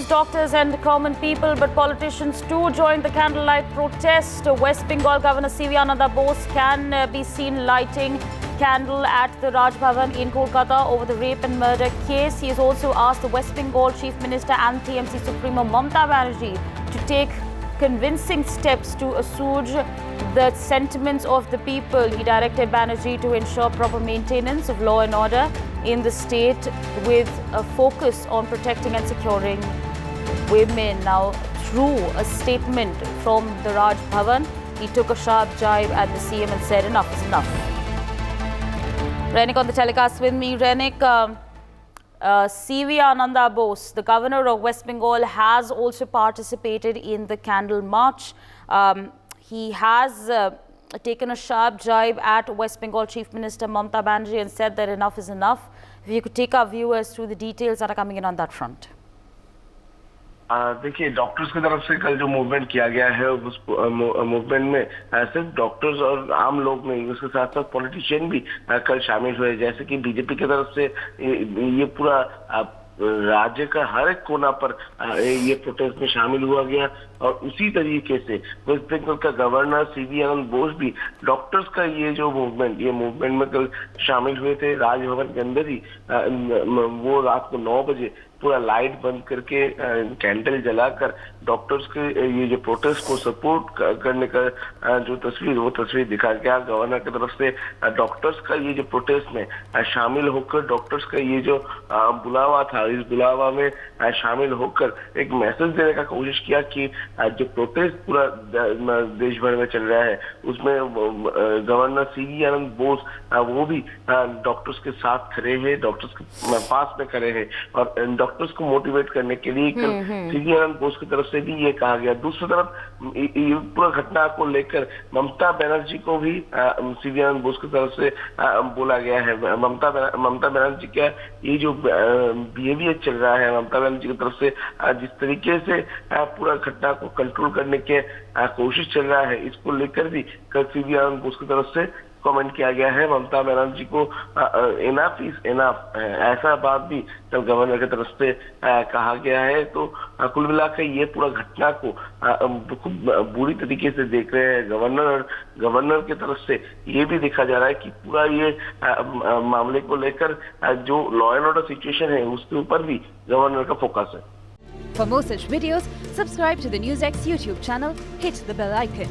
just doctors and common people, but politicians too joined the candlelight protest. West Bengal Governor C.V. Ananda Bose can be seen lighting candle at the Raj Bhavan in Kolkata over the rape and murder case. He has also asked the West Bengal Chief Minister and TMC Supremo Mamata Banerjee to take convincing steps to assuage the sentiments of the people. He directed Banerjee to ensure proper maintenance of law and order in the state with a focus on protecting and securing women. Now, through a statement from the Raj Bhavan, he took a sharp jibe at the CM and said enough is enough. Renik on the telecast with me. Renik, C.V. Ananda Bose, the governor of West Bengal, has also participated in the candle march. He has taken a sharp jibe at West Bengal Chief Minister Mamata Banerjee and said that enough is enough. If you could take our viewers through the details that are coming in on that front. देखिए, doctors की तरफ से कल जो movement किया गया है उस मूवमेंट में सिर्फ डॉक्टर्स और आम लोग नहीं, उसके साथ साथ पॉलिटिशियन भी कल शामिल हुए। जैसे कि बीजेपी की तरफ से ये पूरा राज्य का हर एक कोना पर ये प्रोटेस्ट में शामिल हुआ गया और उसी तरीके से वेस्ट बंगाल का गवर्नर C.V. आनंद बोस भी डॉक्टर्स का ये जो मूवमेंट में कल शामिल हुए थे। राजभवन के अंदर ही वो रात को 9 बजे पूरा लाइट बंद करके कैंडल जलाकर डॉक्टर्स के ये जो प्रोटेस्ट को सपोर्ट करने का जो तस्वीर दिखा गया। गवर्नर की तरफ से डॉक्टर्स का ये जो प्रोटेस्ट में शामिल होकर डॉक्टर्स का ये जो बुलावा था, इस बुलावा में शामिल होकर एक मैसेज देने का कोशिश किया कि जो प्रोटेस्ट पूरा देश भर में चल रहा है उसमें गवर्नर C.V. आनंद बोस वो भी डॉक्टर्स के साथ खड़े हैं, डॉक्टर्स के पास में खड़े हैं और डॉक्टर्स को मोटिवेट करने के लिए C.V. आनंद बोस की तरफ से भी ये कहा गया। दूसरी तरफ पूरा घटना को लेकर ममता बनर्जी को भी C.V. आनंद बोस की तरफ से बोला गया है। ममता बनर्जी का ये जो बिहेवियर चल रहा है, ममता बनर्जी की तरफ से जिस तरीके से पूरा घटना को कंट्रोल करने के कोशिश चल रहा है, इसको लेकर भी कल C.V. आनंद बोस की तरफ से कमेंट किया गया है। ममता बनर्जी को इनफ इज इनफ ऐसा बात भी कल गवर्नर की तरफ से कहा गया है। तो कुल मिलाकर ये पूरा घटना को खूब बुरी तरीके से देख रहे हैं गवर्नर की तरफ से ये भी देखा जा रहा है कि पूरा ये मामले को लेकर जो लॉ एंड ऑर्डर सिचुएशन है उसके ऊपर भी गवर्नर का फोकस है। For more such videos, subscribe to the NewsX YouTube channel, hit the bell icon.